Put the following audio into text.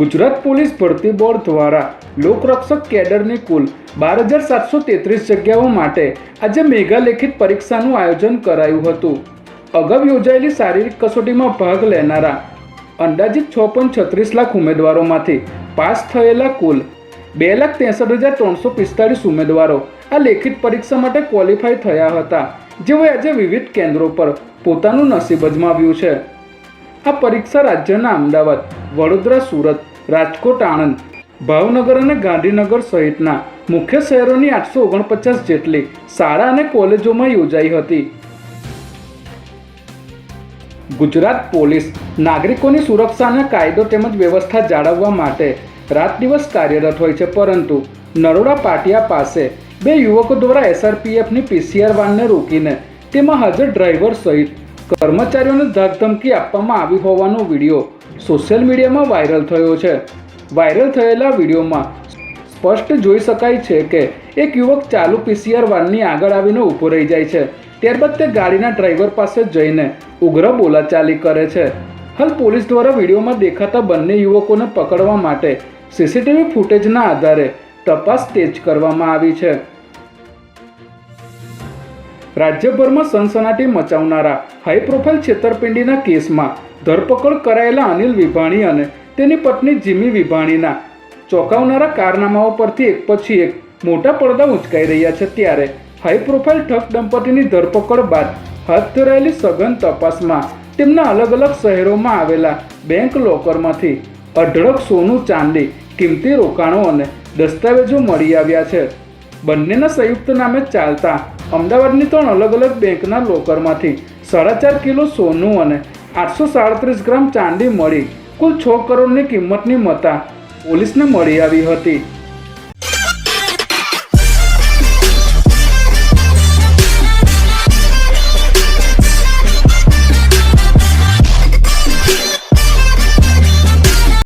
Gujarat police ભરતી board દ્વારા લોકરક્ષક કેડરની કુલ 12,733 જગ્યાઓ માટે આજે મેગા લેખિત પરીક્ષાનું આયોજન કરાયું હતું। અગાઉ યોજાયેલી શારીરિક કસોટીમાં ભાગ લેનારા અંદાજિત 6.36 લાખ ઉમેદવારોમાંથી પાસ થયેલા કુલ 2,63,345 ઉમેદવારો આ લેખિત પરીક્ષા માટે ક્વોલિફાય થયા હતા, જેઓએ આજે વિવિધ કેન્દ્રો પર પોતાનું નસીબ અજમાવ્યું છે। આ પરીક્ષા રાજ્યના અમદાવાદ, વડોદરા, સુરત, રાજકોટ, આણંદ, ભાવનગર અને ગાંધીનગર સહિતના મુખ્ય શહેરોની 849 જેટલી શાળા અને કોલેજોમાં યોજાઈ હતી। ગુજરાત પોલીસ નાગરિકોની સુરક્ષા અને કાયદો તેમજ વ્યવસ્થા જાળવવા માટે રાત દિવસ કાર્યરત હોય છે, પરંતુ નરોડા પાટિયા પાસે 2 યુવકો દ્વારા SRPFની PCR વાનને રોકીને તેમાં હાજર ડ્રાઈવર સહિત કર્મચારીઓને ધાકધમકી આપવામાં આવી હોવાનો વિડીયો સોશિયલ મીડિયામાં વાયરલ થયો છે। વાયરલ થયેલા વિડીયોમાં સ્પષ્ટ જોઈ શકાય છે કે એક યુવક ચાલુ PCR વાનની આગળ આવીને ઊભો રહી જાય છે, ત્યારબાદ તે ગાડીના ડ્રાઈવર પાસે જઈને ઉગ્ર બોલાચાલી કરે છે। હાલ પોલીસ દ્વારા વિડીયોમાં દેખાતા બંને યુવકોને પકડવા માટે CCTV ફૂટેજના આધારે તપાસ તેજ કરવામાં આવી છે। રાજ્યભરમાં સનસનાટી મચાવનારા હાઈ પ્રોફાઇલ છેતરપિંડીના કેસમાં ધરપકડ કરાયેલા અનિલ વિભાણી અને તેની પત્ની જીમી વિભાણીના ચોંકાવનારા કારનામાઓ પરથી એક પછી એક મોટા પડદા ઉંચકાઈ રહ્યા છે, ત્યારે હાઈ પ્રોફાઇલ ઠગ દંપતીની ધરપકડ બાદ હાથ ધરાયેલી સઘન તપાસમાં તેમના અલગ અલગ શહેરોમાં આવેલા બેંક લોકરમાંથી અઢળક સોનું, ચાંદી, કિંમતી રોકાણો અને દસ્તાવેજો મળી આવ્યા છે। બંનેના સંયુક્ત નામે ચાલતા અમદાવાદની 3 અલગ અલગ બેંકના લોકરમાંથી 4.5 કિલો સોનું અને 837 ગ્રામ ચાંદી મળી કુલ 6 કરોડની કિંમતની મત્તા પોલીસને મળી આવી હતી।